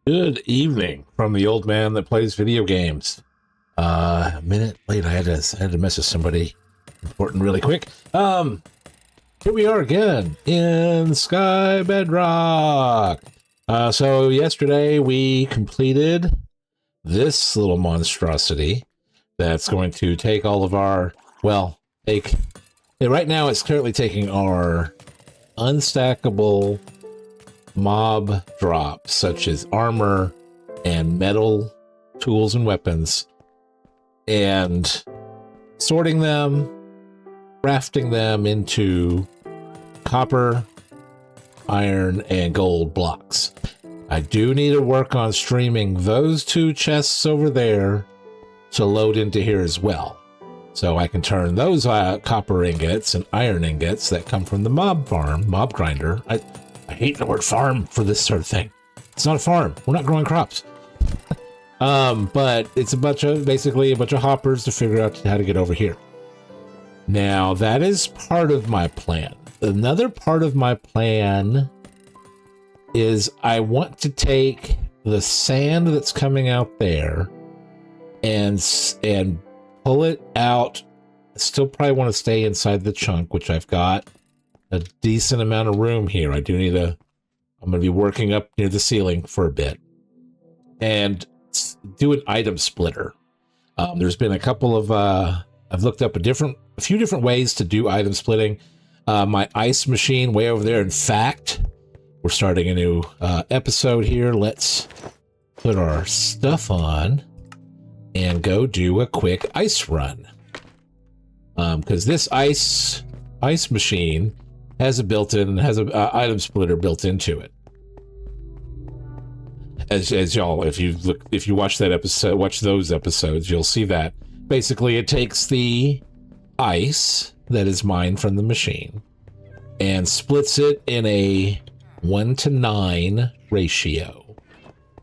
Good evening from the old man that plays video games. A minute late. I had to message somebody important really quick. Here we are again in Skybedrock. So yesterday we completed this little monstrosity that's going to take all of our, take, right now it's currently taking our unstackable mob drops such as armor and metal tools and weapons and sorting them, crafting them into copper, iron, and gold blocks. I do need to work on streaming those two chests over there to load into here as well, so I can turn those copper ingots and iron ingots that come from the mob grinder. I hate the word farm for this sort of thing. It's not a farm. We're not growing crops. But it's basically a bunch of hoppers to figure out how to get over here. Now, that is part of my plan. Another part of my plan is I want to take the sand that's coming out there and pull it out. I still probably want to stay inside the chunk, which I've got a decent amount of room here. I'm going to be working up near the ceiling for a bit and do an item splitter. There's been a couple of, I've looked up a few different ways to do item splitting. My ice machine way over there. In fact, we're starting a new episode here. Let's put our stuff on and go do a quick ice run. Because this ice machine has a item splitter built into it. As y'all, if you watch those episodes, you'll see that basically it takes the ice that is mined from the machine and splits it in a 1-to-9 ratio,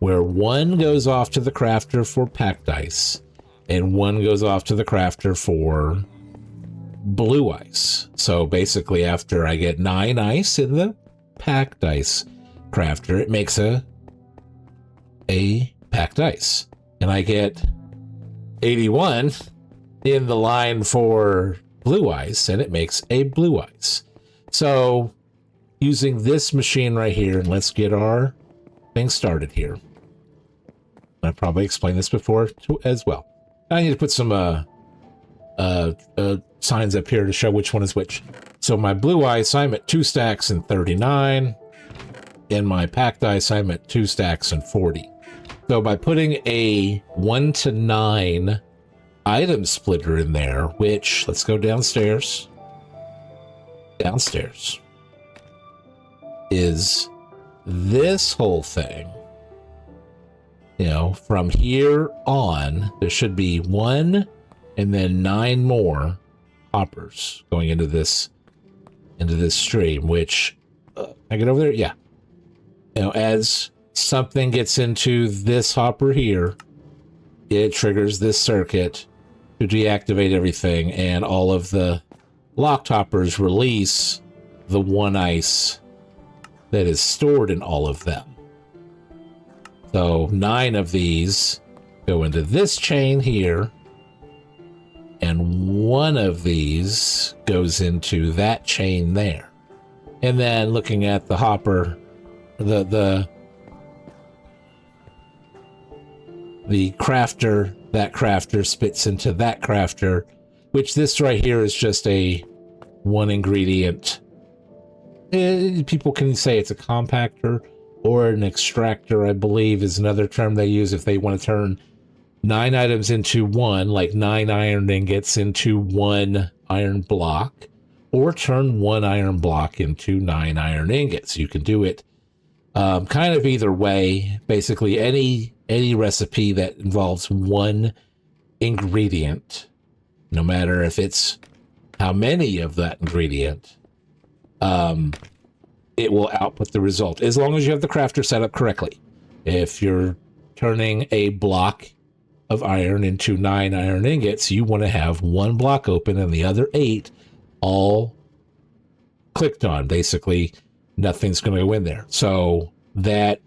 where 1 goes off to the crafter for packed ice and 1 goes off to the crafter for blue ice. So basically, after I get 9 ice in the packed ice crafter, it makes a packed ice, and I get 81 in the line for blue ice, and it makes a blue ice. So using this machine right here, and let's get our thing started here. I probably explained this before as well. I need to put some signs up here to show which one is which. So my blue ice, I'm at 2 stacks and 39. In my packed ice, I'm at 2 stacks and 40. So by putting a 1-to-9 item splitter in there, which, let's go downstairs. Downstairs is this whole thing. From here on, there should be 1 and then 9 more hoppers going into this stream, which I get over there. Yeah. As something gets into this hopper here, it triggers this circuit to deactivate everything, and all of the locked hoppers release the 1 ice that is stored in all of them. So 9 of these go into this chain here, and 1 of these goes into that chain there. And then looking at the hopper, the crafter, that crafter spits into that crafter, which this right here is just a 1 ingredient. People can say it's a compactor or an extractor, I believe is another term they use if they want to turn 9 items into 1, like 9 iron ingots into 1 iron block, or turn 1 iron block into 9 iron ingots. You can do it kind of either way. Basically, any recipe that involves 1 ingredient, no matter if it's how many of that ingredient, it will output the result, as long as you have the crafter set up correctly. If you're turning a block of iron into 9 iron ingots, you want to have 1 block open and the other 8 all clicked on. Basically, nothing's going to go in there. So that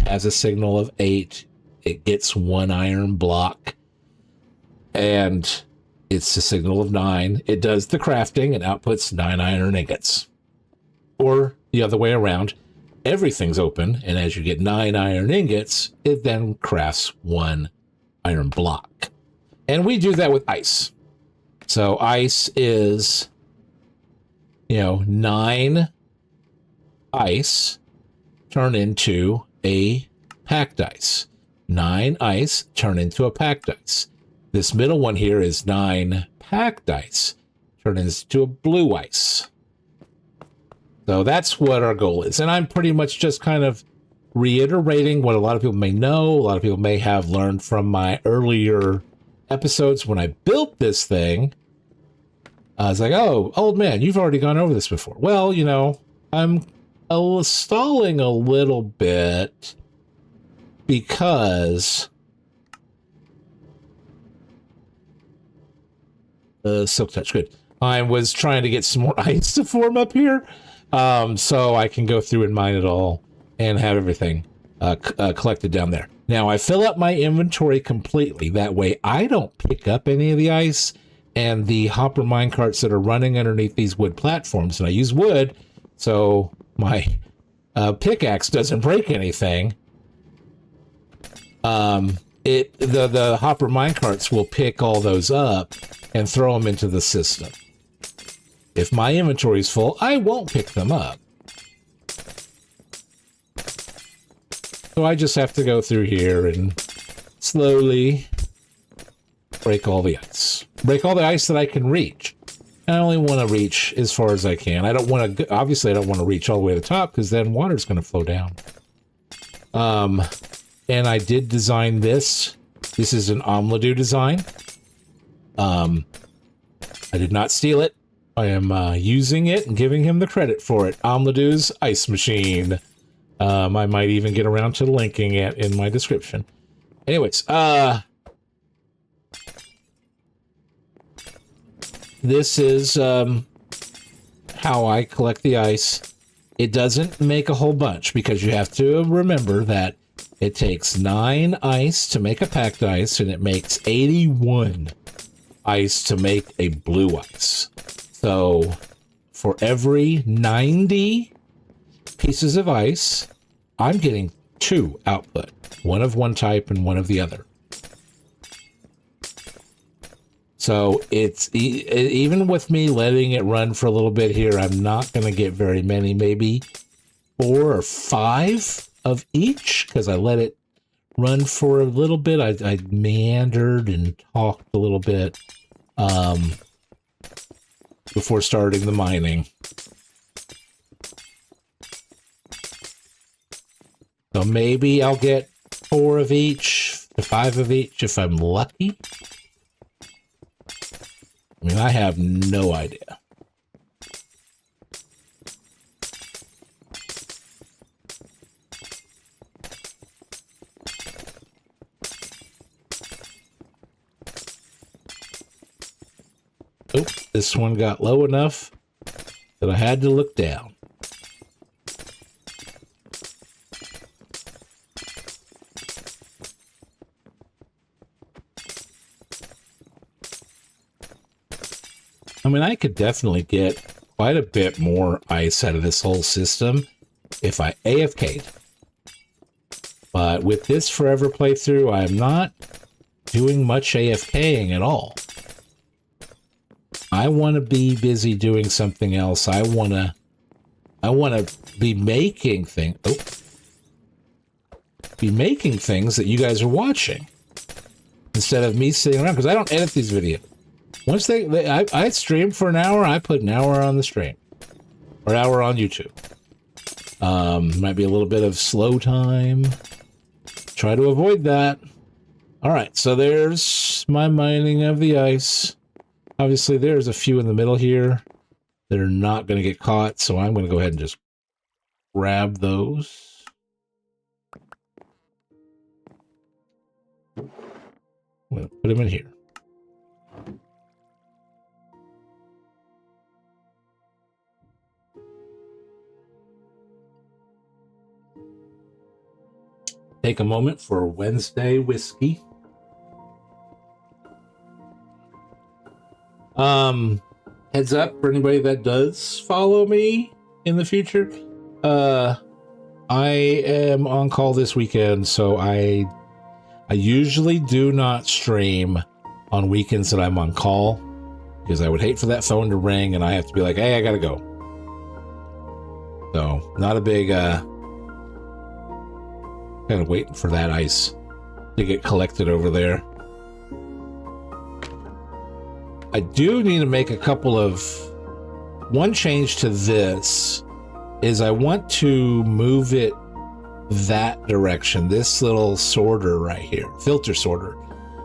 has a signal of 8. It gets 1 iron block, and it's a signal of 9. It does the crafting and outputs 9 iron ingots. Or the other way around, everything's open, and as you get 9 iron ingots, it then crafts 1 iron block. And we do that with ice. So ice is, 9 ice turn into a packed ice. 9 ice turn into a packed ice. This middle one here is 9 packed ice turn into a blue ice. So that's what our goal is. And I'm pretty much just kind of reiterating what a lot of people may know, a lot of people may have learned from my earlier episodes when I built this thing. I was like, oh, old man, you've already gone over this before. Well, I'm stalling a little bit because silk touch, good. I was trying to get some more ice to form up here, so I can go through and mine it all and have everything collected down there. Now I fill up my inventory completely. That way I don't pick up any of the ice, and the hopper mine carts that are running underneath these wood platforms, and I use wood, so my pickaxe doesn't break anything. The hopper mine carts will pick all those up and throw them into the system. If my inventory is full, I won't pick them up. So I just have to go through here and slowly break all the ice. Break all the ice that I can reach. I only want to reach as far as I can. I don't want to, obviously I don't want to reach all the way to the top because then water's going to flow down. And I did design this. This is an Omladu design. I did not steal it. I am using it and giving him the credit for it. Omladu's ice machine. I might even get around to linking it in my description. Anyways, this is how I collect the ice. It doesn't make a whole bunch because you have to remember that it takes 9 ice to make a packed ice, and it makes 81 ice to make a blue ice. So for every 90 pieces of ice, I'm getting 2 output. One of one type and one of the other. So it's even with me letting it run for a little bit here, I'm not going to get very many, maybe 4 or 5 of each, because I let it run for a little bit. I meandered and talked a little bit before starting the mining. So maybe I'll get 4 of each to 5 of each if I'm lucky. I mean, I have no idea. Oh, this one got low enough that I had to look down. I mean, I could definitely get quite a bit more ice out of this whole system if I AFK'd. But with this forever playthrough, I'm not doing much AFKing at all. I want to be busy doing something else. I want to be making things. Oh, be making things that you guys are watching instead of me sitting around, because I don't edit these videos. Once I stream for an hour, I put an hour on the stream or an hour on YouTube. Might be a little bit of slow time. Try to avoid that. All right, so there's my mining of the ice. Obviously, there's a few in the middle here that are not going to get caught, so I'm going to go ahead and just grab those. I'm going to put them in here. take a moment for Wednesday whiskey. Heads up for anybody that does follow me in the future. I am on call this weekend, so I usually do not stream on weekends that I'm on call, because I would hate for that phone to ring and I have to be like, hey, I gotta go. So not a big kind of waiting for that ice to get collected over there. I do need to make a couple of... One change to this is I want to move it that direction. This little sorter right here, filter sorter.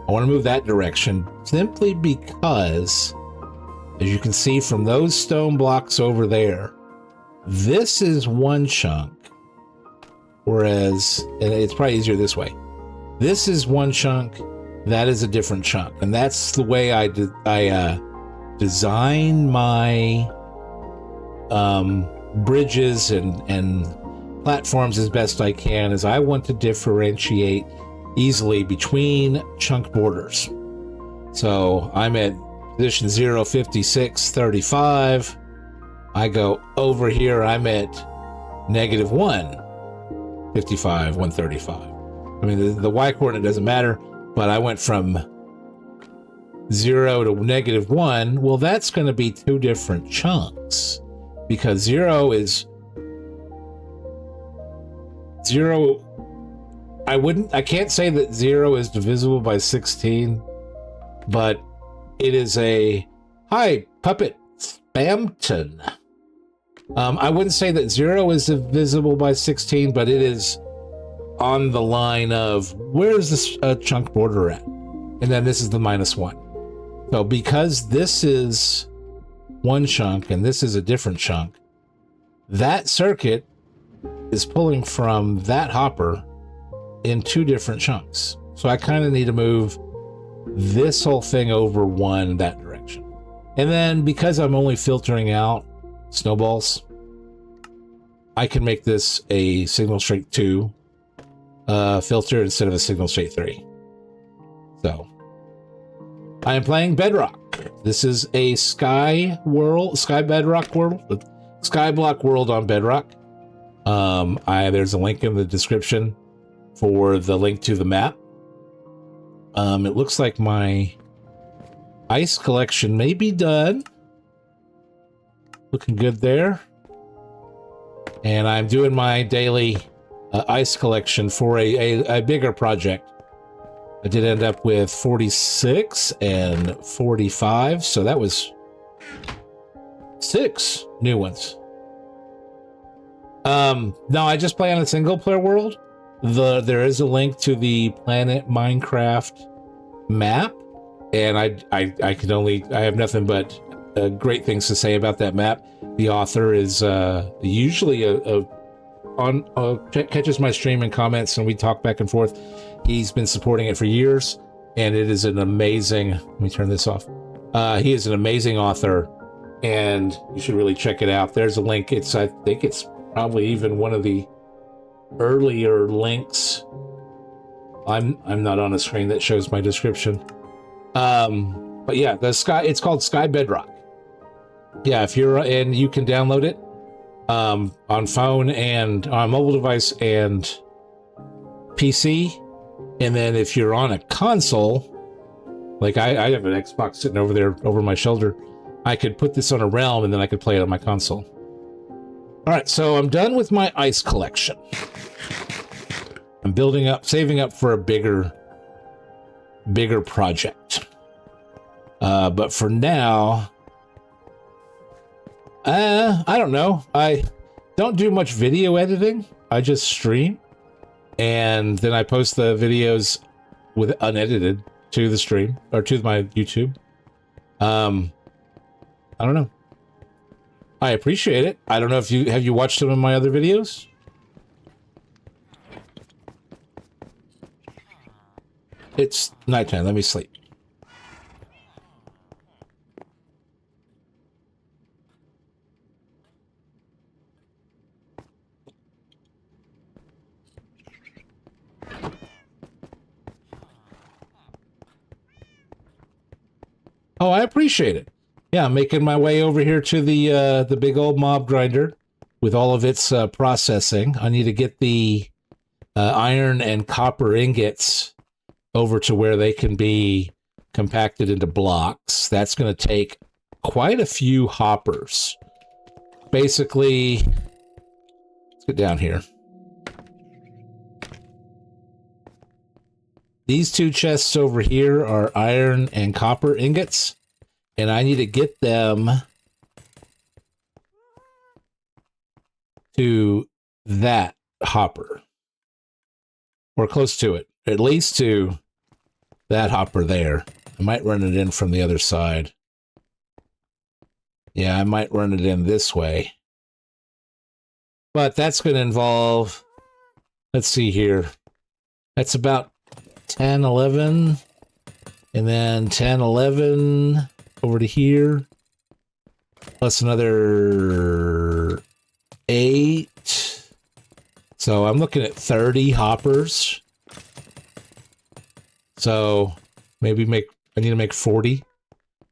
I want to move that direction simply because, as you can see from those stone blocks over there, this is one chunk, whereas, and it's probably easier this way, this is one chunk, that is a different chunk. And that's the way I design my bridges and platforms as best I can, is I want to differentiate easily between chunk borders. So I'm at position 0, 56, 35. I go over here, I'm at -1, 55, 135. I mean, the y coordinate doesn't matter, but I went from 0 to -1. Well, that's going to be two different chunks, because 0 is 0. I can't say that 0 is divisible by 16, but it is a... Hi, Puppet Spamton. I wouldn't say that 0 is divisible by 16, but it is on the line of where's this chunk border at? And then this is the -1. So because this is one chunk and this is a different chunk, that circuit is pulling from that hopper in two different chunks. So I kind of need to move this whole thing over one that direction. And then because I'm only filtering out snowballs, I can make this a signal straight 2 filter instead of a signal straight 3. So I am playing Bedrock. This is a Skybedrock world, Skyblock world on Bedrock. There's a link in the description for the link to the map. It looks like my ice collection may be done. Looking good there. And I'm doing my daily ice collection for a bigger project. I did end up with 46 and 45, so that was 6 new ones. No, I just play on a single player world. There is a link to the Planet Minecraft map, and I have nothing but great things to say about that map. The author is usually catches my stream and comments, and we talk back and forth. He's been supporting it for years, and it is an amazing... Let me turn this off. He is an amazing author, and you should really check it out. There's a link. I think it's probably even one of the earlier links. I'm not on a screen that shows my description. But yeah, it's called Skybedrock. Yeah, if you're... And you can download it on phone and on mobile device and PC. And then if you're on a console, like I have an Xbox sitting over there over my shoulder, I could put this on a realm and then I could play it on my console. All right, so I'm done with my ice collection. I'm building up, saving up for a bigger project. But for now, I don't know. I don't do much video editing. I just stream. And then I post the videos with unedited to the stream or to my YouTube. I don't know. I appreciate it. I don't know if you watched some of my other videos. It's nighttime. Let me sleep. Oh, I appreciate it. Yeah, I'm making my way over here to the big old mob grinder with all of its processing. I need to get the iron and copper ingots over to where they can be compacted into blocks. That's going to take quite a few hoppers. Basically, let's get down here. These two chests over here are iron and copper ingots, and I need to get them to that hopper, or close to it, at least to that hopper there. I might run it in from the other side. Yeah, I might run it in this way. But that's going to involve, let's see here, that's about 10, 11, and then 10, 11 over to here, plus another 8. So I'm looking at 30 hoppers. So maybe I need to make 40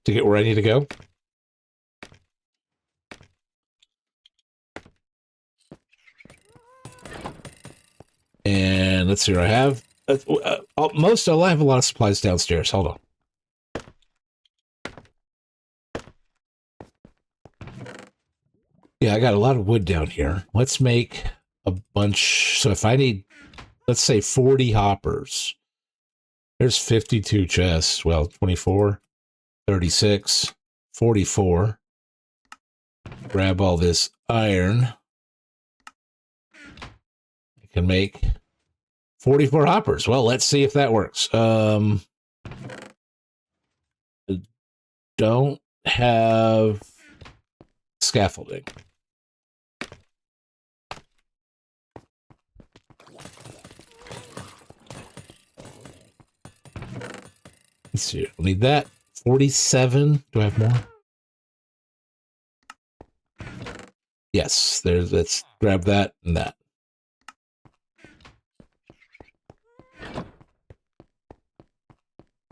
to get where I need to go. And let's see what I have. I have a lot of supplies downstairs. Hold on. Yeah, I got a lot of wood down here. Let's make a bunch. So if I need, let's say 40 hoppers, there's 52 chests. Well, 24, 36, 44. Grab all this iron. I can make 44 hoppers. Well, let's see if that works. Don't have scaffolding. Let's see. I'll need that. 47. Do I have more? Yes. Let's grab that and that.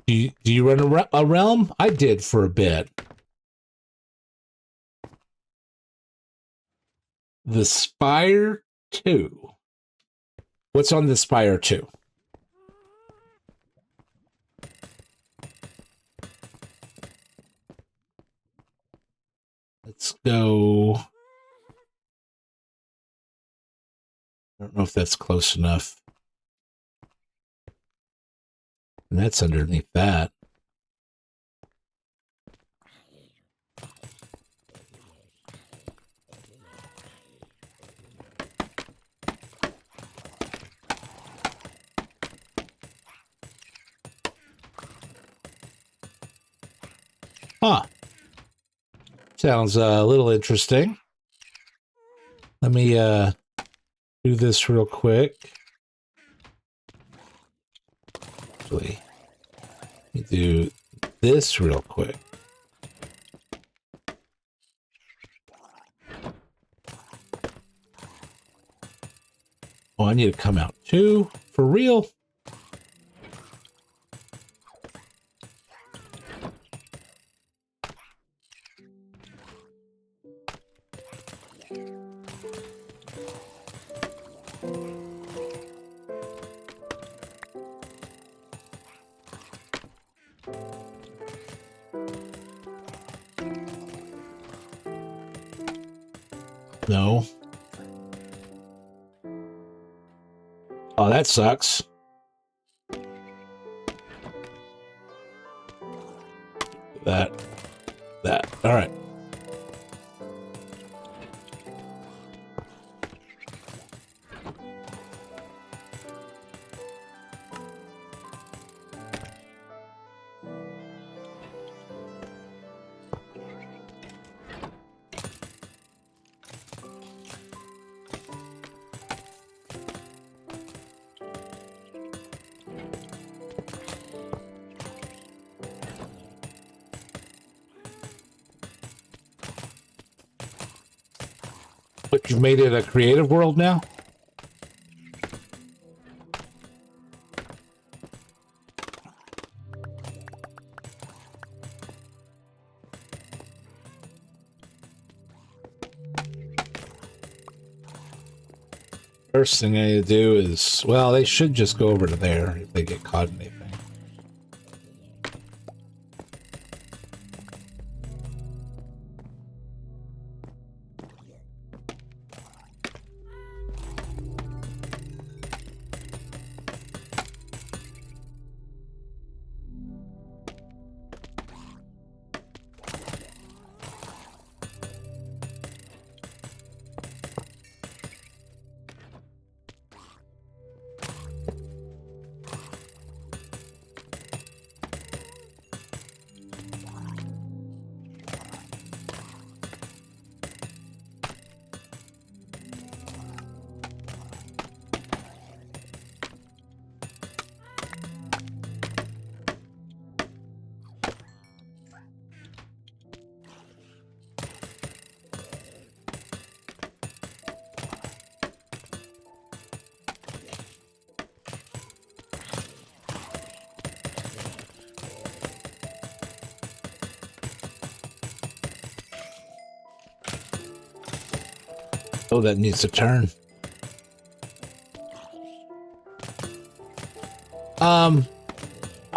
Do you run a realm? I did for a bit. The Spire 2. What's on the Spire 2? Let's go. I don't know if that's close enough. And that's underneath that. Huh. Sounds a little interesting. Let me do this real quick. Actually, let me do this real quick. Oh, I need to come out too? For real? No. Oh, that sucks. That. All right. But you've made it a creative world now? First thing I need to do is, well, they should just go over to there if they get caught in anything. Oh, that needs to turn. I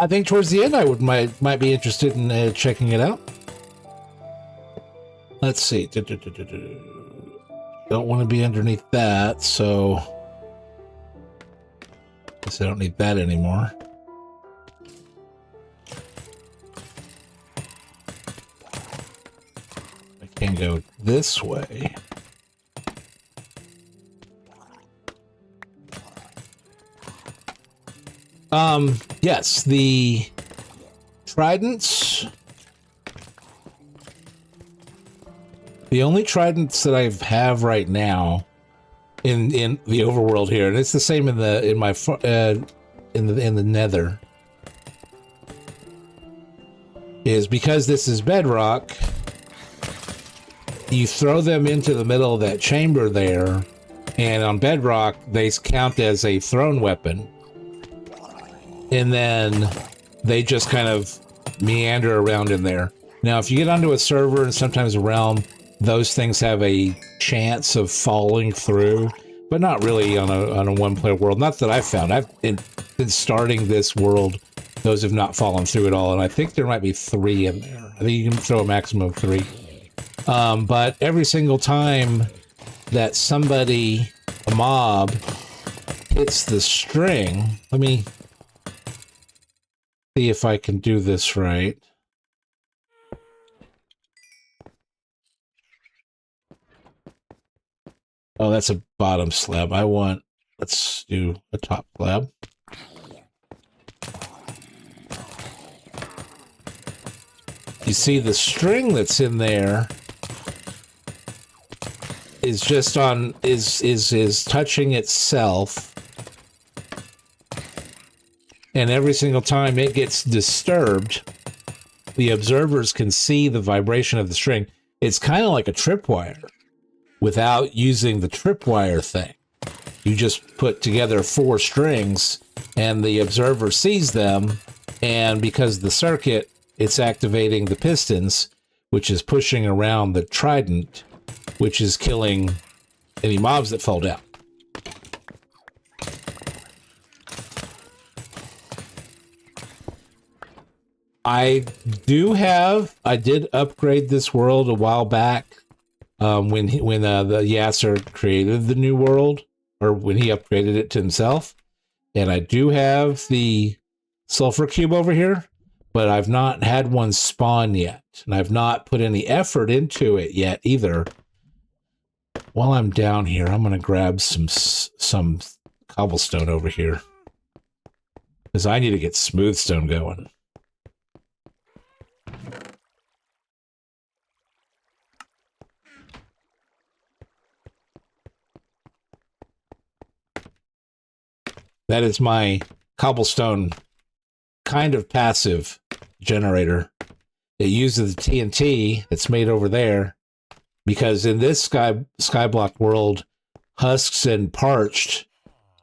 think towards the end I might be interested in checking it out. Let's see. Don't want to be underneath that, so guess I don't need that anymore. I can go this way. Yes, the tridents. The only tridents that I have right now in the overworld here, and it's the same in the nether, is because this is bedrock. You throw them into the middle of that chamber there, and on bedrock they count as a thrown weapon. And then they just kind of meander around in there. Now, if you get onto a server and sometimes a realm, those things have a chance of falling through, but not really on a one-player world. Not that I've found. I've been starting this world. Those have not fallen through at all, and I think there might be 3 in there. I think you can throw a maximum of 3. But every single time that somebody, a mob, hits the string, let me see if I can do this right. Oh, that's a bottom slab. Let's do a top slab. You see the string that's in there is just on, is touching itself. And every single time it gets disturbed, the observers can see the vibration of the string. It's kind of like a tripwire without using the tripwire thing. You just put together 4 strings and the observer sees them. And because of the circuit, it's activating the pistons, which is pushing around the trident, which is killing any mobs that fall down. I did upgrade this world a while back when the Yasser created the new world, or when he upgraded it to himself. And I do have the sulfur cube over here, but I've not had one spawn yet. And I've not put any effort into it yet either. While I'm down here, I'm going to grab some cobblestone over here, because I need to get smooth stone going. That is my cobblestone kind of passive generator. It uses the TNT that's made over there, because in this skyblock world, husks and parched,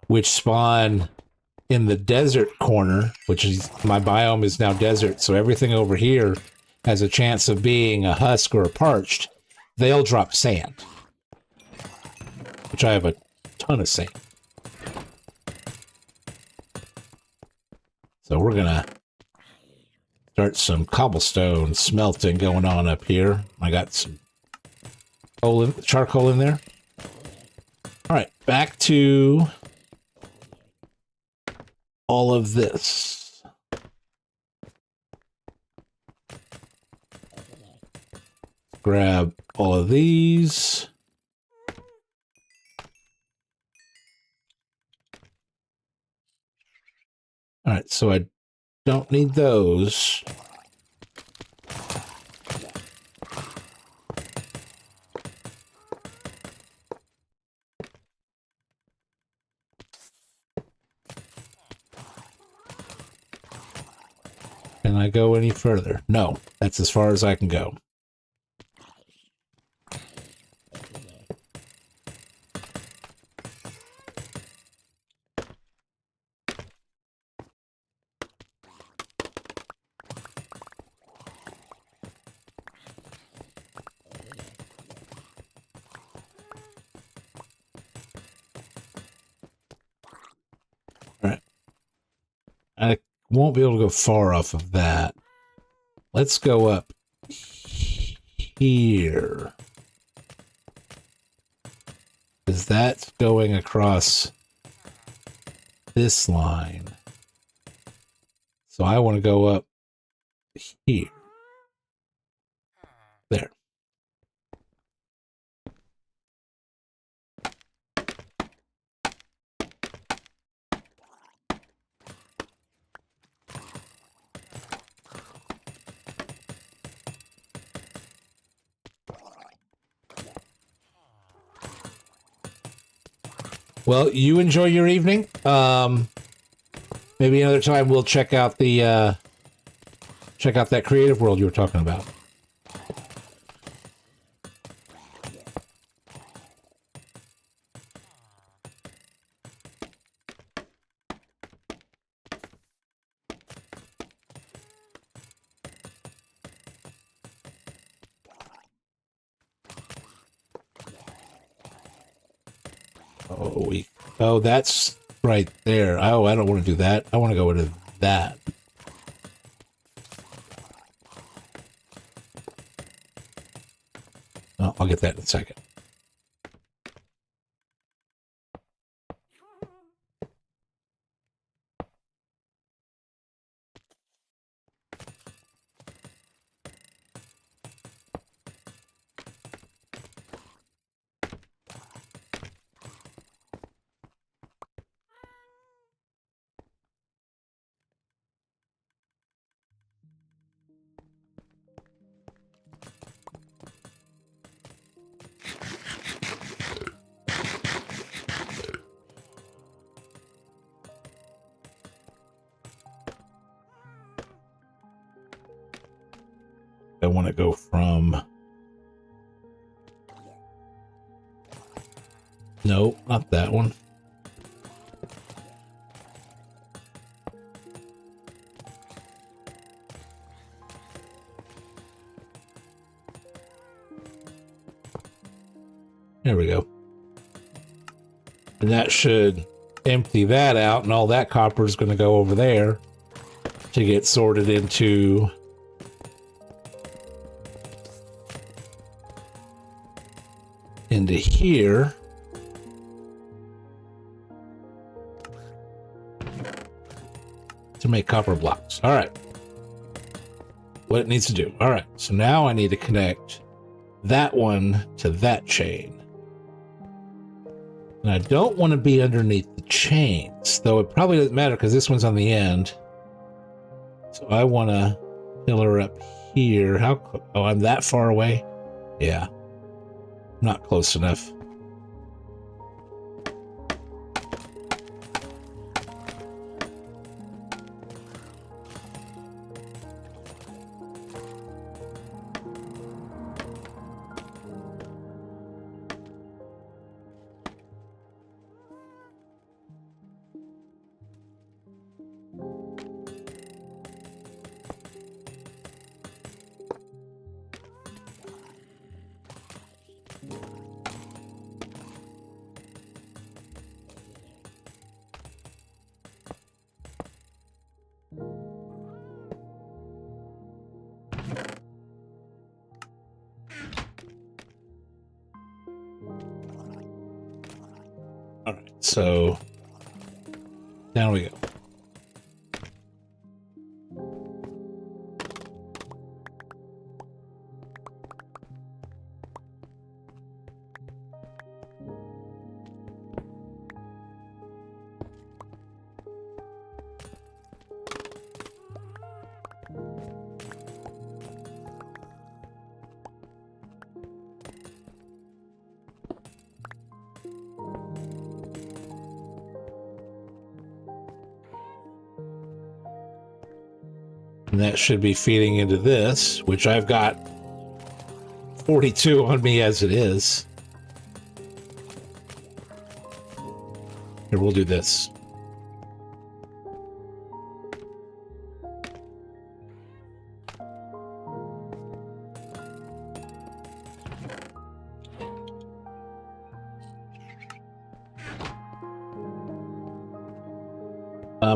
which spawn in the desert corner, which is my biome is now desert, so everything over here has a chance of being a husk or a parched. They'll drop sand, which I have a ton of sand. So we're gonna start some cobblestone smelting going on up here. I got some charcoal in there. All right, back to all of this. Grab all of these. All right, so I don't need those. Can I go any further? No, that's as far as I can go. All right. I won't be able to go far off of that. Let's go up here. Because that's going across this line. So I want to go up here. There. Well, you enjoy your evening. Maybe another time we'll check out the check out that creative world you were talking about. Oh, that's right there. Oh, I don't want to do that. I want to go into that. Oh, I'll get that in a second. I want to go from... No, not that one. There we go. And that should empty that out, and all that copper is going to go over there to get sorted into here. To make copper blocks. All right. What it needs to do. All right. So now I need to connect that one to that chain. And I don't want to be underneath the chains, though it probably doesn't matter because this one's on the end. So I want to pillar up here. Oh, I'm that far away? Yeah. Not close enough. So down we go. And that should be feeding into this, which I've got 42 on me as it is. Here, we'll do this.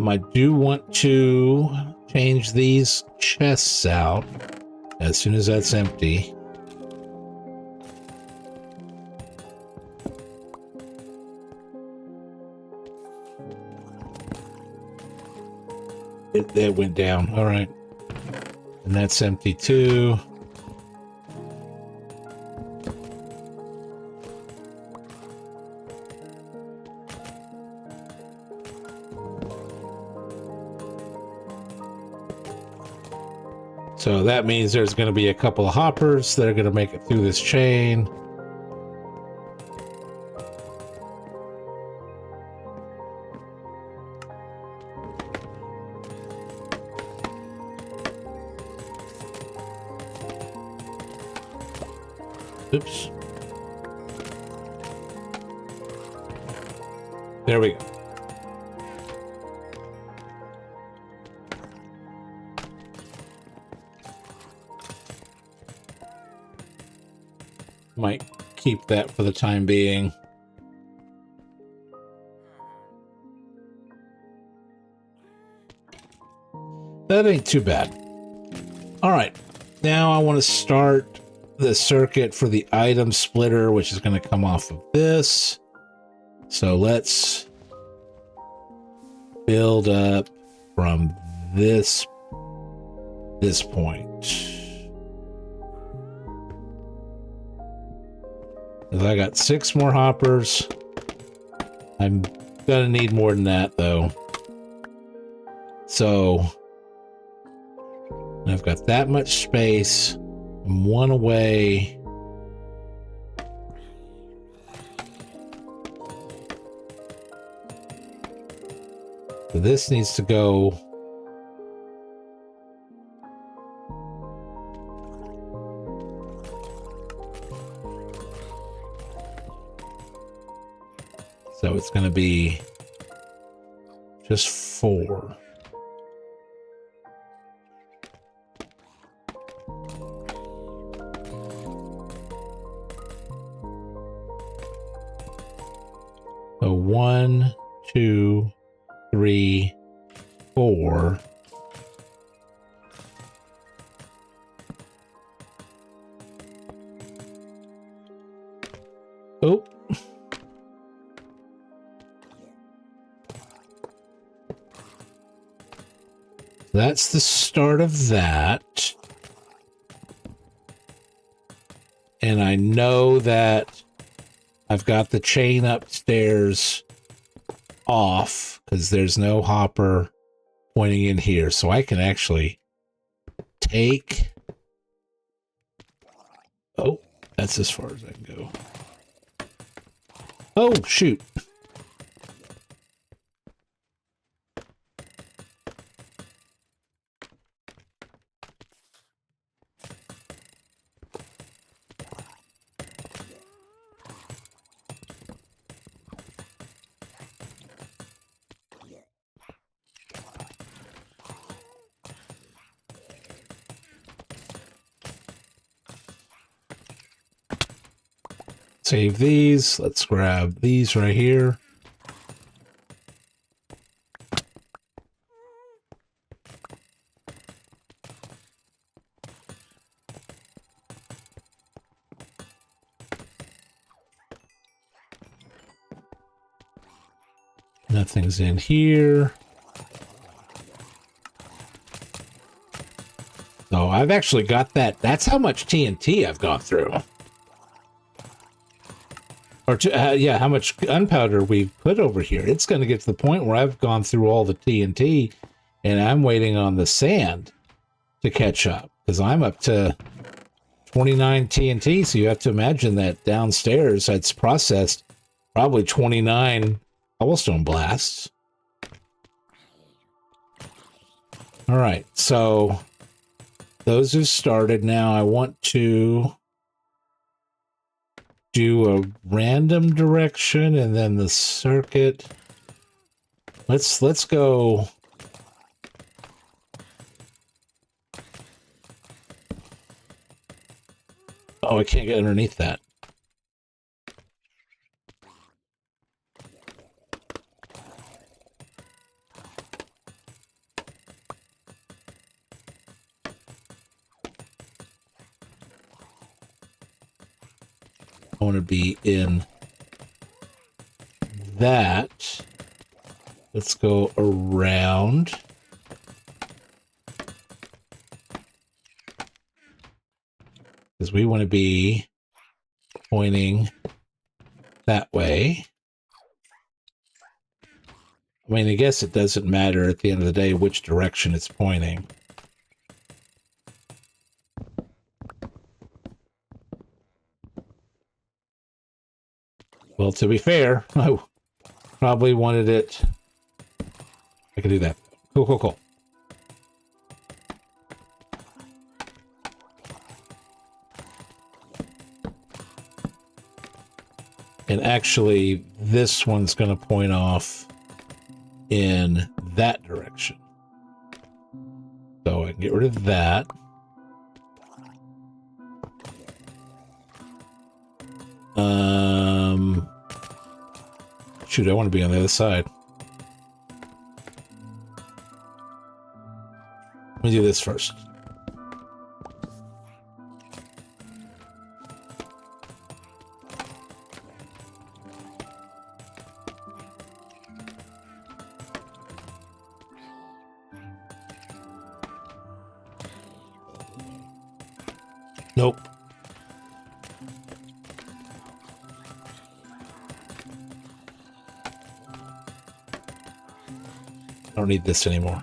I do want to change these chests out as soon as that's empty. It went down. All right. And that's empty too. So that means there's going to be a couple of hoppers that are going to make it through this chain. Oops. There we go. Might keep that for the time being. That ain't too bad. All right. Now I want to start the circuit for the item splitter, which is going to come off of this. So let's build up from this point. I got 6 more hoppers. I'm gonna need more than that though. So I've got that much space. I'm 1 away. So this needs to go. So it's going to be just 4. So 1, 2, 3, 4. Oh. That's the start of that. And I know that I've got the chain upstairs off because there's no hopper pointing in here. So I can actually take... Oh, that's as far as I can go. Oh, shoot. Save these. Let's grab these right here. Nothing's in here. So I've actually got that. That's how much TNT I've gone through. Or, yeah, how much gunpowder we've put over here. It's going to get to the point where I've gone through all the TNT, and I'm waiting on the sand to catch up, because I'm up to 29 TNT, so you have to imagine that downstairs it's processed probably 29 cobblestone blasts. All right, so those have started. Now I want to do a random direction and then the circuit. Let's go. Oh, I can't get underneath that. I want to be in that. Let's go around. Because we want to be pointing that way. I mean, I guess it doesn't matter at the end of the day which direction it's pointing. Well, to be fair, I probably wanted it. I can do that. Cool, cool, cool. And actually, this one's going to point off in that direction. So I can get rid of that. Shoot, I want to be on the other side. Let me do this first. Nope. I don't need this anymore.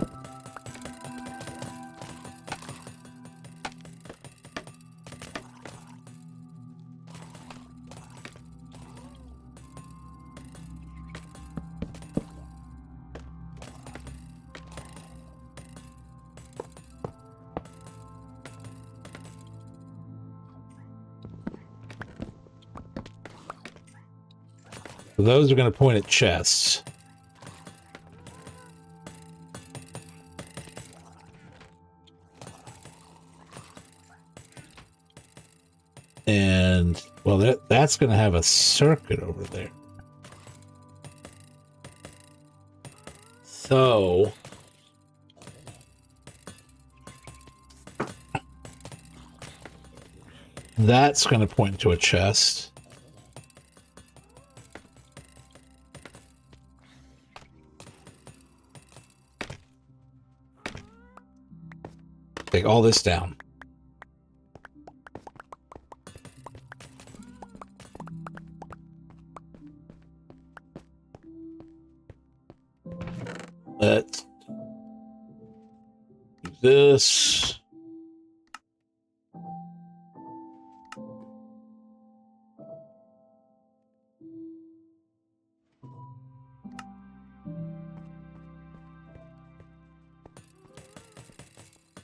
So those are going to point at chests. And, well, that's going to have a circuit over there. So, that's going to point to a chest. Take all this down. Let's do this.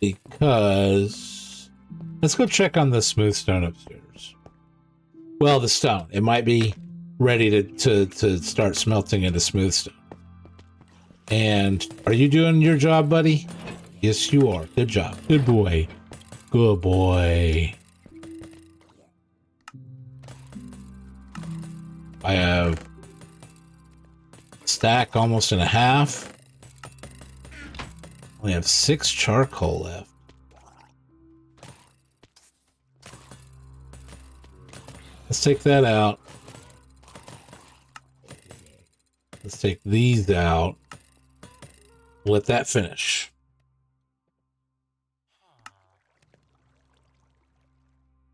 Because let's go check on the smooth stone upstairs. Well, the stone. It might be ready to start smelting into smooth stone. And are you doing your job, buddy? Yes, you are. Good job. Good boy. Good boy. I have a stack almost and a half. Only have 6 charcoal left. Let's take that out. Let's take these out. Let that finish.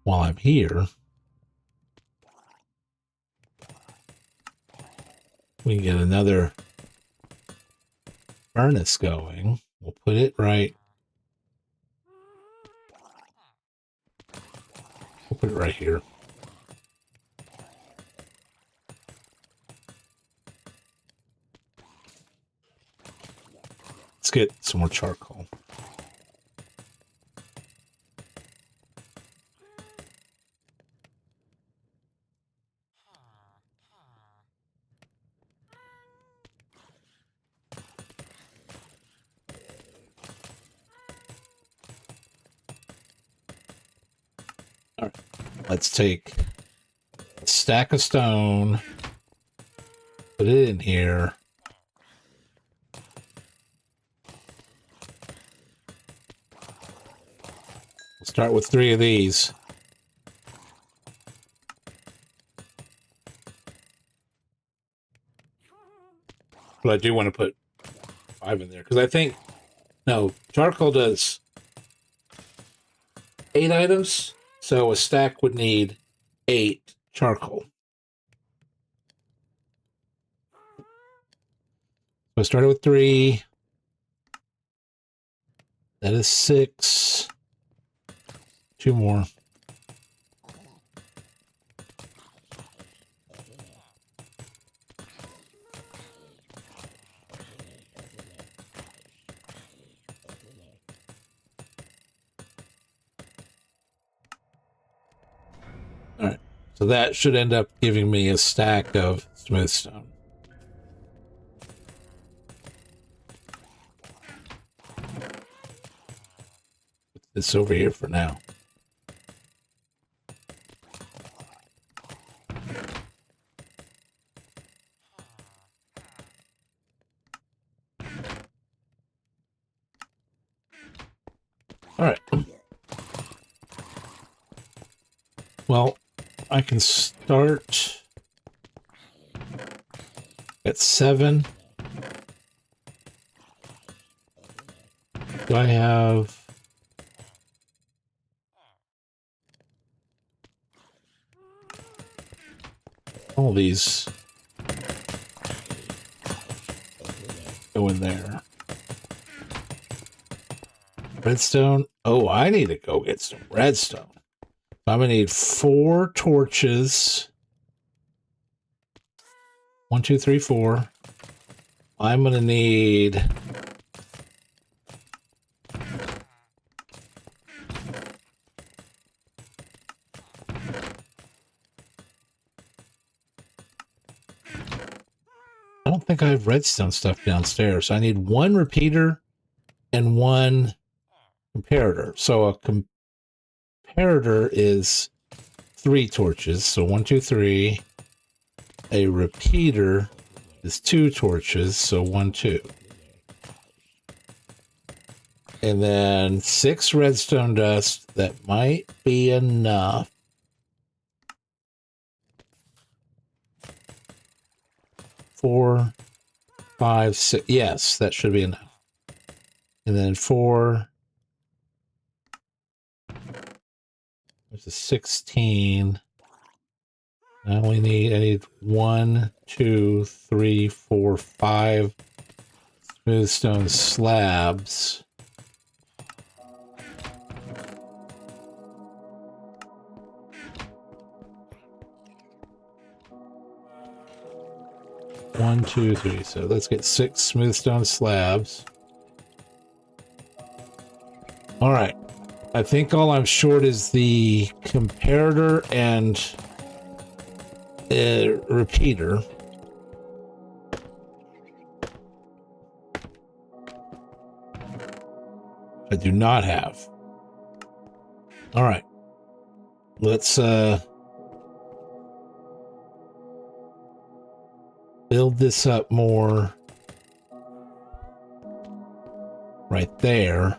While I'm here, we can get another furnace going. We'll put it right. We'll put it right here. Let's get some more charcoal. All right, let's take a stack of stone, put it in here. We'll start with 3 of these. But I do want to put 5 in there because I think, no, charcoal does 8 items, so a stack would need 8 charcoal. So I started with 3. That is 6. 2 more. All right. So that should end up giving me a stack of smooth stone. Put this over here for now. All right. Well, I can start at 7. Do I have... all these go in there. Redstone. Oh, I need to go get some redstone. I'm gonna need 4 torches. 1, 2, 3, 4. I'm gonna need... I don't think I have redstone stuff downstairs. I need 1 repeater and 1 comparator. So a comparator is 3 torches. So 1, 2, 3. A repeater is 2 torches. So 1, 2. And then 6 redstone dust. That might be enough. 4, 5, 6. Yes, that should be enough. And then 4. There's a 16. I need 1, 2, 3, 4, 5 smooth stone slabs. One, 2, 3. So let's get 6 smooth stone slabs. All right. I think all I'm short is the comparator and repeater. I do not have. All right. Let's build this up more right there.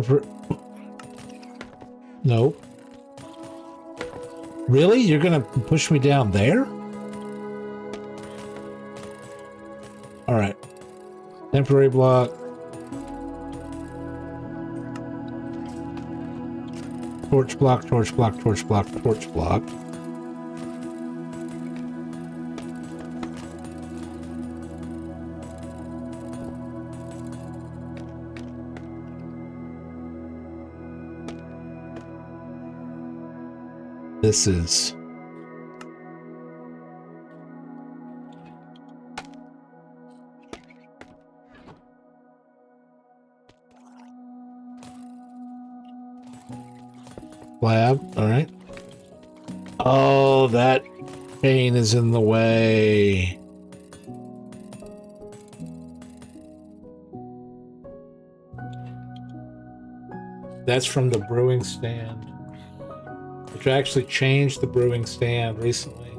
Temper. Nope. Really? You're gonna push me down there? All right. Temporary block. Torch block, torch block, torch block, torch block. This is... Slab, all right. Oh, that chain is in the way. That's from the brewing stand, which I actually changed the brewing stand recently.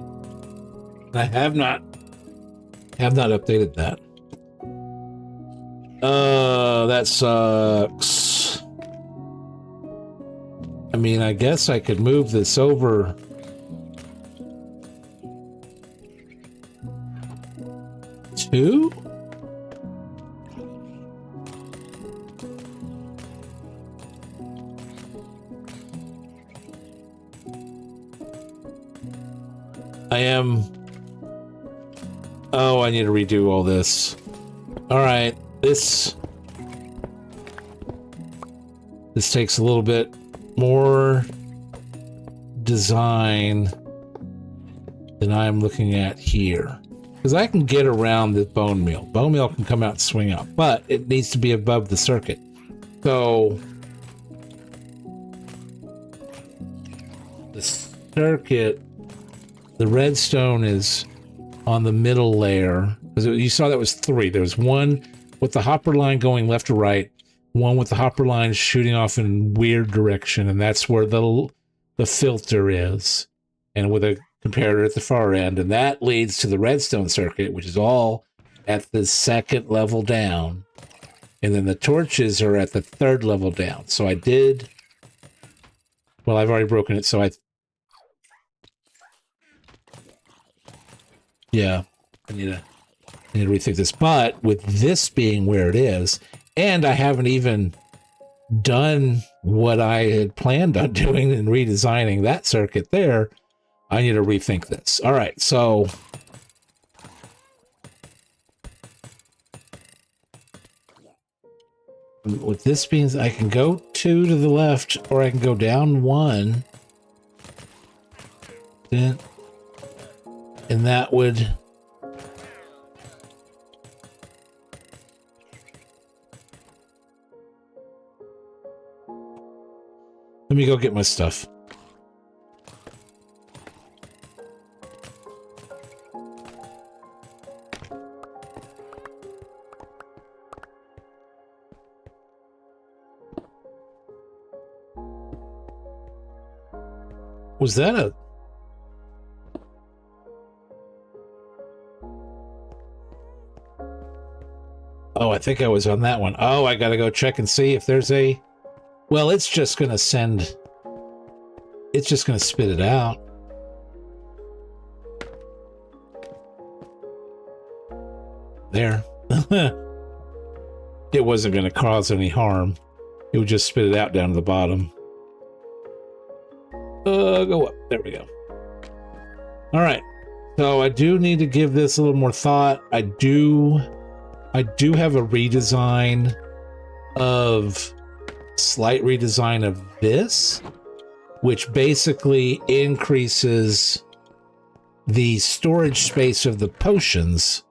I have not updated that. That sucks. I mean, I guess I could move this over. Two? I am... Oh, I need to redo all this. All right, this takes a little bit more design than I'm looking at here. Because I can get around the bone meal. Bone meal can come out and swing out, but it needs to be above the circuit. So the circuit, the redstone is on the middle layer. Because you saw that was three. There was one with the hopper line going left to right, one with the hopper line shooting off in weird direction, and that's where the filter is, and with a comparator at the far end, and that leads to the redstone circuit, which is all at the second level down, and then the torches are at the third level down. So I did... Well, I've already broken it, so yeah, I need to rethink this. But with this being where it is, and I haven't even done what I had planned on doing and redesigning that circuit there, I need to rethink this. All right, so what this means, I can go 2 to the left, or I can go down 1. Then, and that would... Let me go get my stuff. Was that a... Oh, I think I was on that one. Oh, I gotta go check and see if there's a... Well, it's just gonna send... It's just gonna spit it out. There. It wasn't gonna cause any harm. It would just spit it out down to the bottom. Go up. There we go. All right. So I do need to give this a little more thought. I do have a redesign of... Slight redesign of this, which basically increases the storage space of the potions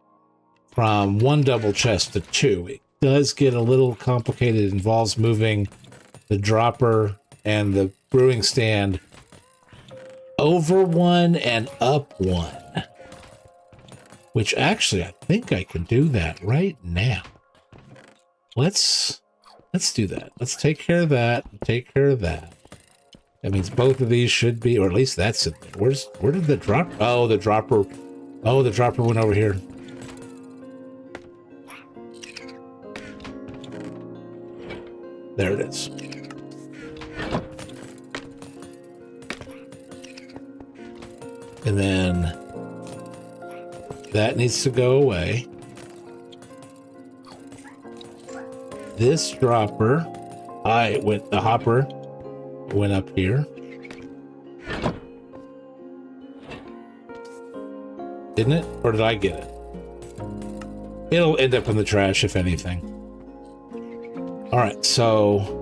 from 1 double chest to 2. It does get a little complicated. It involves moving the dropper and the brewing stand over 1 and up 1, which actually I think I can do that right now. Let's do that. Let's take care of that and take care of that. That means both of these should be, or at least that's it. Where did the drop? Oh, the dropper. Oh, the dropper went over here. There it is. And then that needs to go away. This dropper, the hopper went up here. Didn't it? Or did I get it? It'll end up in the trash, if anything. All right, so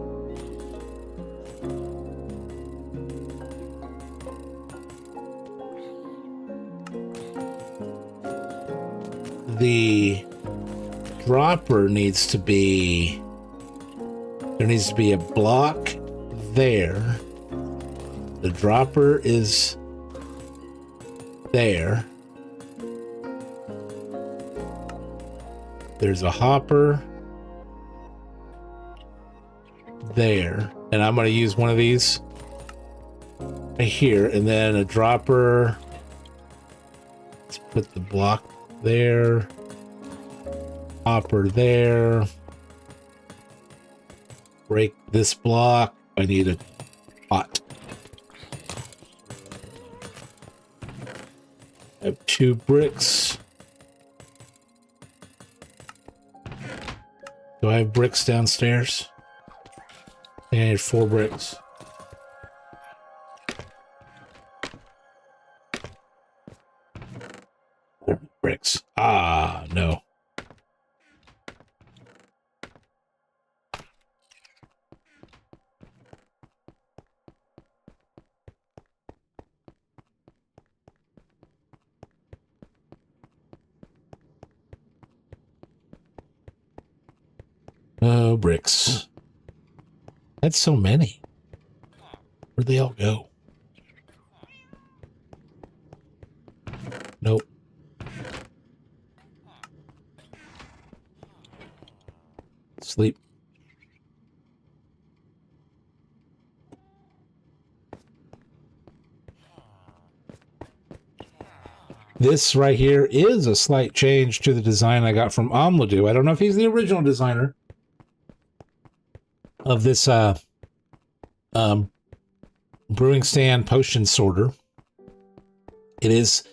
the dropper needs to be, there needs to be a block there. The dropper is there. There's a hopper there, and I'm going to use one of these right here, and then a dropper. Let's put the block there, hopper there. Break this block. I need a pot. I have 2 bricks. Do I have bricks downstairs? I need 4 bricks. Bricks. Ah, no. Oh, bricks. That's so many. Where'd they all go? Nope. Sleep. This right here is a slight change to the design I got from Omladu. I don't know if he's the original designer of this brewing stand potion sorter. It is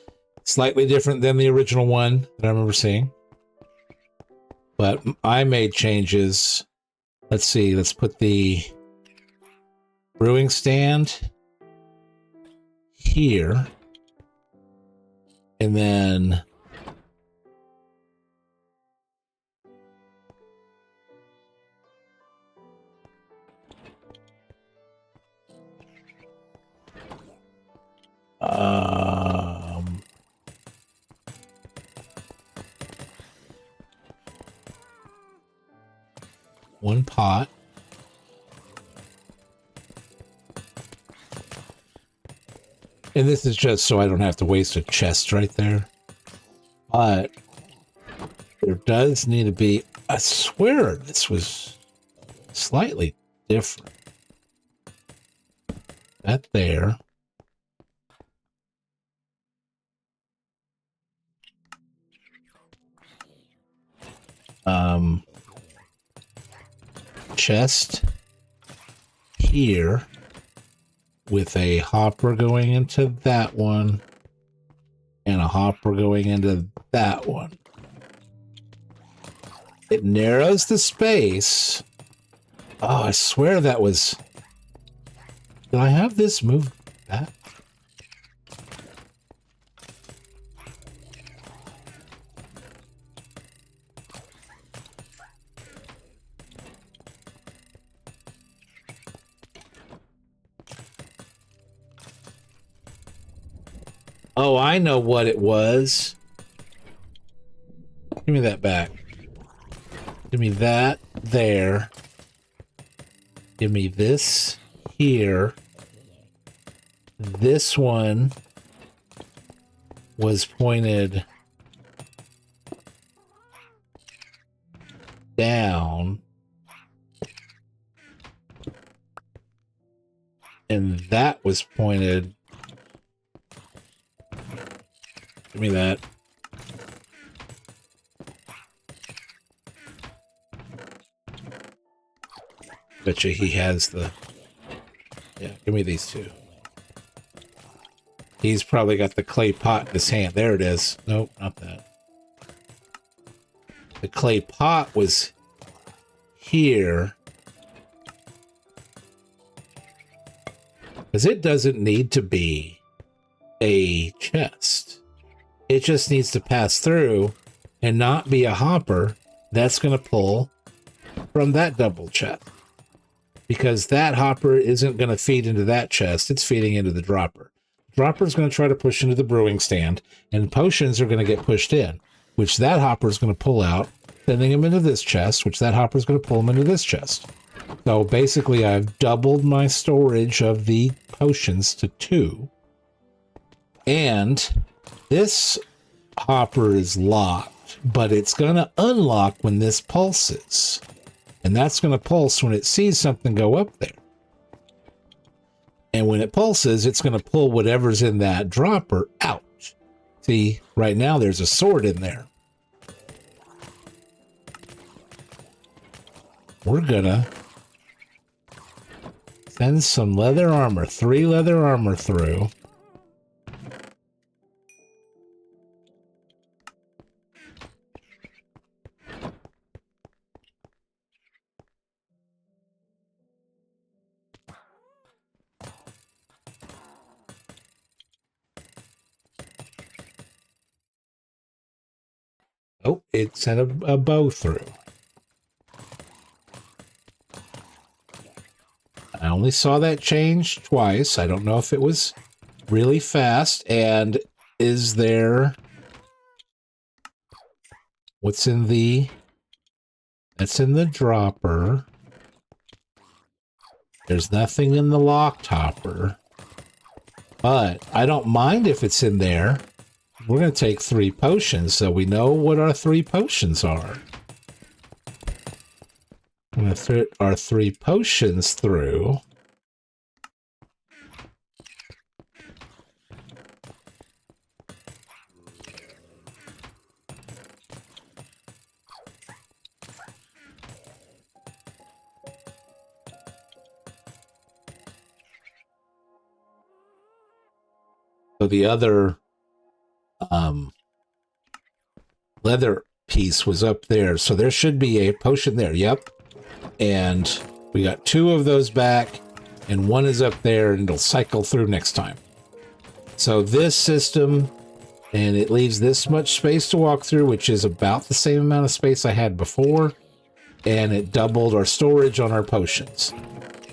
slightly different than the original one that I remember seeing. But I made changes. Let's see, let's put the brewing stand here. And then one pot. And this is just so I don't have to waste a chest right there. But there does need to be, I swear this was slightly different. That there. Chest here with a hopper going into that one and a hopper going into that one. It narrows the space. Oh, I swear that was... Did I have this moved back? Oh, I know what it was. Give me that back. Give me that there. Give me this here. This one was pointed down. And that was pointed. Give me that. Betcha he has the... Yeah, give me these two. He's probably got the clay pot in his hand. There it is. Nope, not that. The clay pot was here. Because it doesn't need to be a chest. It just needs to pass through and not be a hopper that's going to pull from that double chest. Because that hopper isn't going to feed into that chest. It's feeding into the dropper. Dropper is going to try to push into the brewing stand, and potions are going to get pushed in, which that hopper is going to pull out, sending them into this chest, which that hopper is going to pull them into this chest. So basically, I've doubled my storage of the potions to 2. And this hopper is locked, but it's going to unlock when this pulses. And that's going to pulse when it sees something go up there. And when it pulses, it's going to pull whatever's in that dropper out. See, right now there's a sword in there. We're going to send some leather armor, 3 leather armor through. Oh, it sent a bow through. I only saw that change twice. I don't know if it was really fast. And is there... What's in the... That's in the dropper. There's nothing in the locked hopper. But I don't mind if it's in there. We're going to take 3 potions, so we know what our 3 potions are. I'm going to throw our 3 potions through. So the other leather piece was up there. So there should be a potion there. Yep. And we got 2 of those back, and 1 is up there, and it'll cycle through next time. So this system, and it leaves this much space to walk through, which is about the same amount of space I had before, and it doubled our storage on our potions.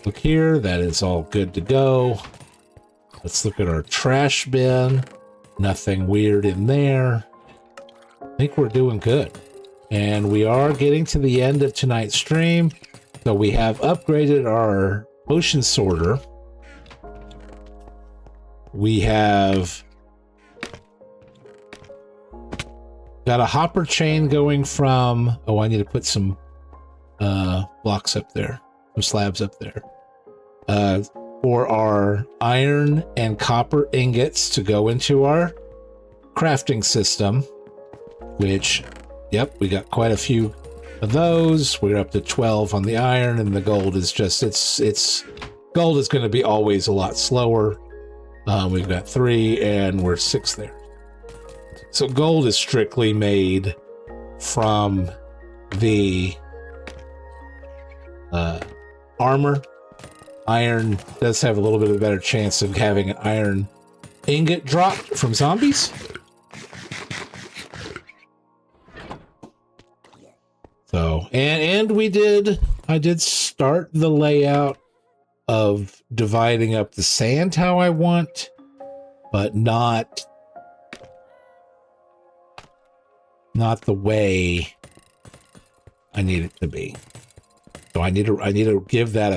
Look here, that is all good to go. Let's look at our trash bin. Nothing weird in there. I think we're doing good. And we are getting to the end of tonight's stream. So we have upgraded our potion sorter. We have got a hopper chain going from... Oh, I need to put some blocks up there. Some slabs up there. For our iron and copper ingots to go into our crafting system, which, yep, we got quite a few of those. We're up to 12 on the iron, and the gold is just, it's gold is going to be always a lot slower. We've got 3 and we're 6 there. So gold is strictly made from the armor. Iron does have a little bit of a better chance of having an iron ingot dropped from zombies. So, and I did start the layout of dividing up the sand how I want, but not the way I need it to be. So I need to give that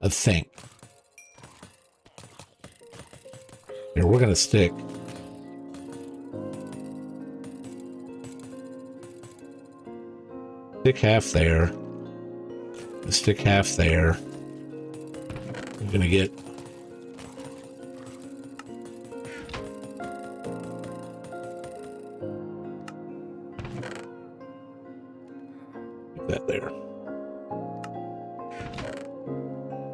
a think. Here, we're gonna stick half there. Stick half there. I'm gonna get that there.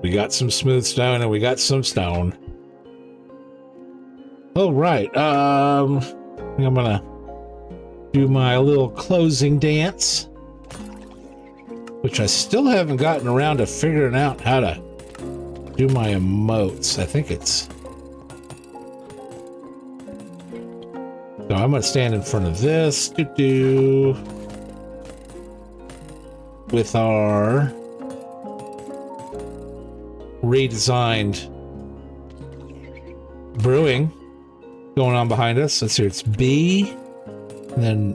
We got some smooth stone and we got some stone. All right. I think I'm gonna do my little closing dance, which I still haven't gotten around to figuring out how to do my emotes. I think it's... So I'm gonna stand in front of this, with our redesigned brewing going on behind us. Let's see, it's B, and then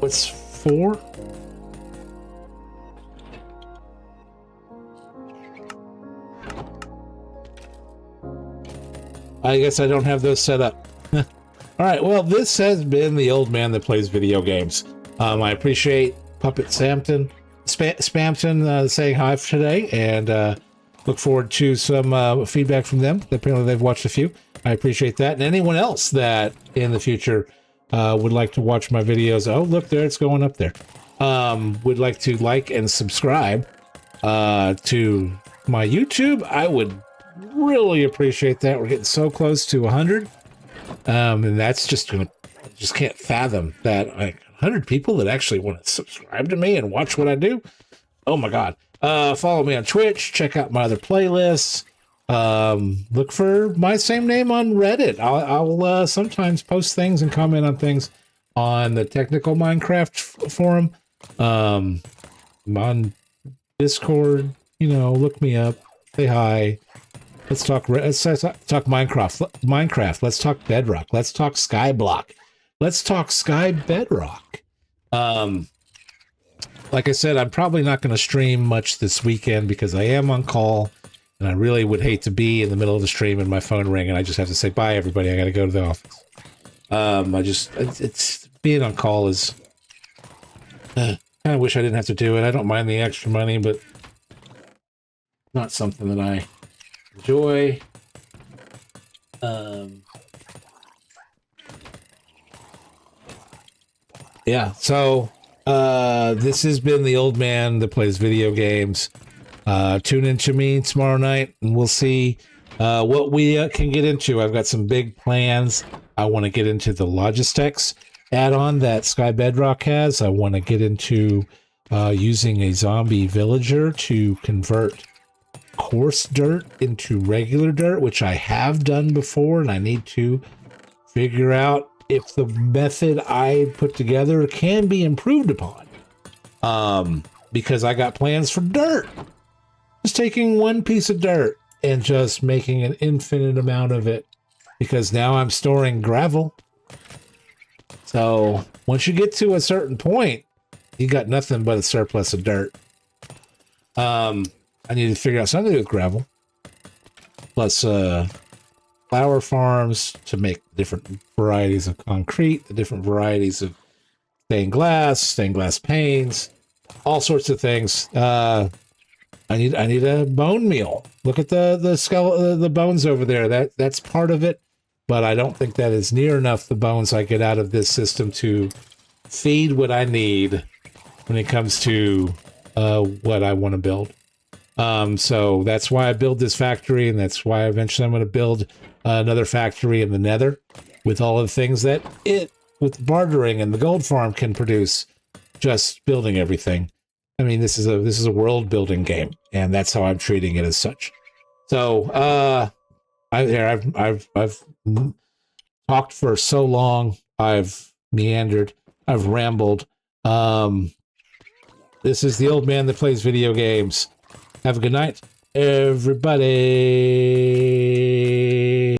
what's 4? I guess I don't have those set up. All right, well, this has been the old man that plays video games. I appreciate Puppet Spamton saying hi for today, and look forward to some feedback from them. Apparently they've watched a few. I appreciate that. And anyone else that in the future would like to watch my videos, oh, look there, it's going up there, would like to like and subscribe to my YouTube, I would really appreciate that. We're getting so close to 100. And that's just can't fathom that, like, 100 people that actually want to subscribe to me and watch what I do. Oh my God. Follow me on Twitch, check out my other playlists. Look for my same name on Reddit. I'll sometimes post things and comment on things on the Technical Minecraft forum. I'm on Discord, look me up, say hi. Let's talk Minecraft. Let's talk Bedrock. Let's talk Skyblock. Let's talk Skybedrock. Like I said, I'm probably not going to stream much this weekend because I am on call, and I really would hate to be in the middle of the stream and my phone ring, and I just have to say bye, everybody. I got to go to the office. It's being on call is kind of wish I didn't have to do it. I don't mind the extra money, but not something that I enjoy. Yeah, so this has been the old man that plays video games. Tune in to me tomorrow night and we'll see what we can get into. I've got some big plans. I want to get into the Logistics add-on that Skybedrock has. I want to get into using a zombie villager to convert coarse dirt into regular dirt, which I have done before, and I need to figure out if the method I put together can be improved upon. Because I got plans for dirt. Just taking one piece of dirt and just making an infinite amount of it, because now I'm storing gravel. So once you get to a certain point, you got nothing but a surplus of dirt. I need to figure out something to do with gravel. Plus, flower farms to make different varieties of concrete, the different varieties of stained glass panes, all sorts of things. I need a bone meal. Look at the skeleton, the bones over there. That's part of it, but I don't think that is near enough the bones I get out of this system to feed what I need when it comes to what I want to build. So that's why I build this factory, and that's why eventually I'm going to build another factory in the Nether with all of the things that with bartering and the gold farm can produce. Just building everything. I mean, this is a world building game, and that's how I'm treating it as such. So I've talked for so long. I've meandered. I've rambled. This is the old man that plays video games. Have a good night, everybody.